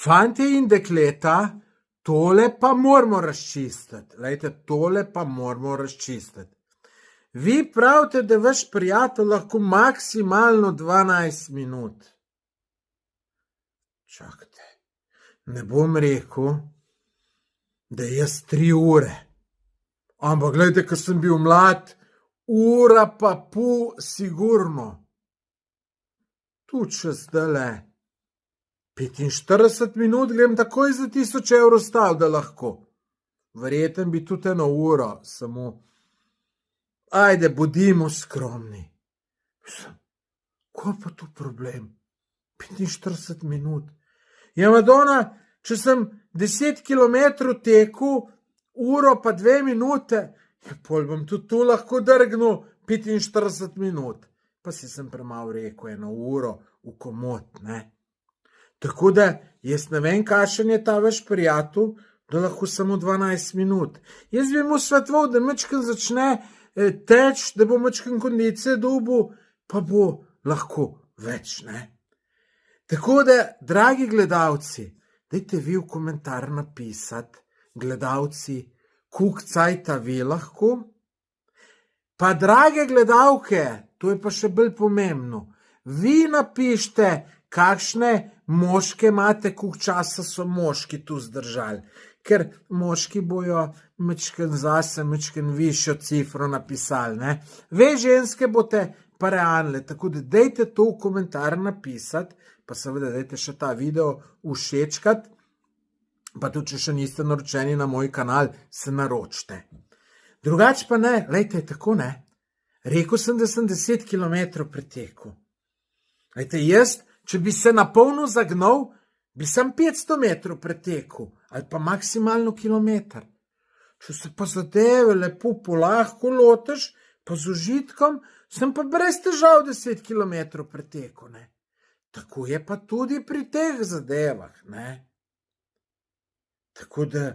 Fantje in dekleta, tole pa moramo razčistiti. Lejte, tole pa moramo razčistiti. Vi pravite, da vaš prijatelj lahko maksimalno 12 minut. Čakajte, ne bom rekel, da jaz 3 ure. Ampak gledajte, ko sem bil mlad, ura pa pol sigurno. Tudi če zdajle 45 minut grem takoj za 1000 evrov stav, da lahko. Verjetno bi tudi 1 uro, samo ajde, bodimo skromni. Kaj pa tu problem? 45 minut. Ja, Madonna, če sem 10 kilometrov tekel, uro pa 2 minute, ja, pol bom tudi tu lahko drgnil 45 minut. Pa si sem premalo rekel 1 uro v komot, ne. Tako da, jaz ne vem, kakšen je ta vaš prijatelj, da lahko samo 12 minut. Jaz bi mu svetoval, da majčkeno začne teč, da bo majčkeno kondicije dobil, pa bo lahko več, ne. Tako da, dragi gledalci, dajte vi v komentar napisati, gledalci, koliko cajta vi lahko. Pa drage gledalke, to je pa še bolj pomembno, vi napište, kakšne moške imate, koliko časa so moški tu zdržali. Ker moški bojo majčkeno zase, majčkeno višjo cifro napisali, ne. Ve ženske boste pa realne, tako da dajte to v komentar napisati, pa seveda dajte še ta video všečkati, pa tudi, če še niste naročeni na moj kanal, se naročite. Drugač pa ne, lejte, tako ne. Rekel sem, da sem 10 kilometrov pretekel. Lejte, jaz, če bi se na polno zagnal, bi sem 500 metrov pretekel, ali pa maksimalno kilometer. Če se pa zadeve lepo polahko lotiš, pa z užitkom, sem pa brez težav 10 kilometrov pretekel, ne. Tako je pa tudi pri teh zadevah, ne. Tako da,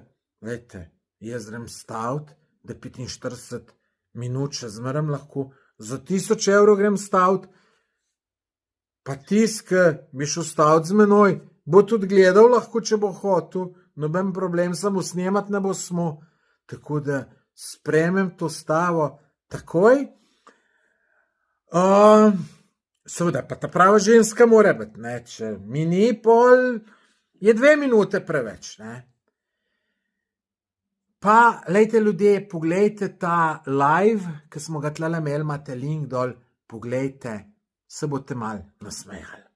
lejte, jaz grem staviti, da 45 minut še zmeraj lahko, za 1000 evrov grem staviti, pa tisk, ki bi šel staviti z menoj, bo tudi gledal lahko, če bo hotel, noben problem, samo snemati ne bo smo, tako da sprejmem to stavo takoj. Seveda, pa ta prava ženska mora biti, ne, če mi ni pol, je 2 minute preveč, ne. Pa, lejte ljudje, poglejte ta live, ki smo ga tlele imeli, imate link dol, poglejte, se boste malo nasmejali.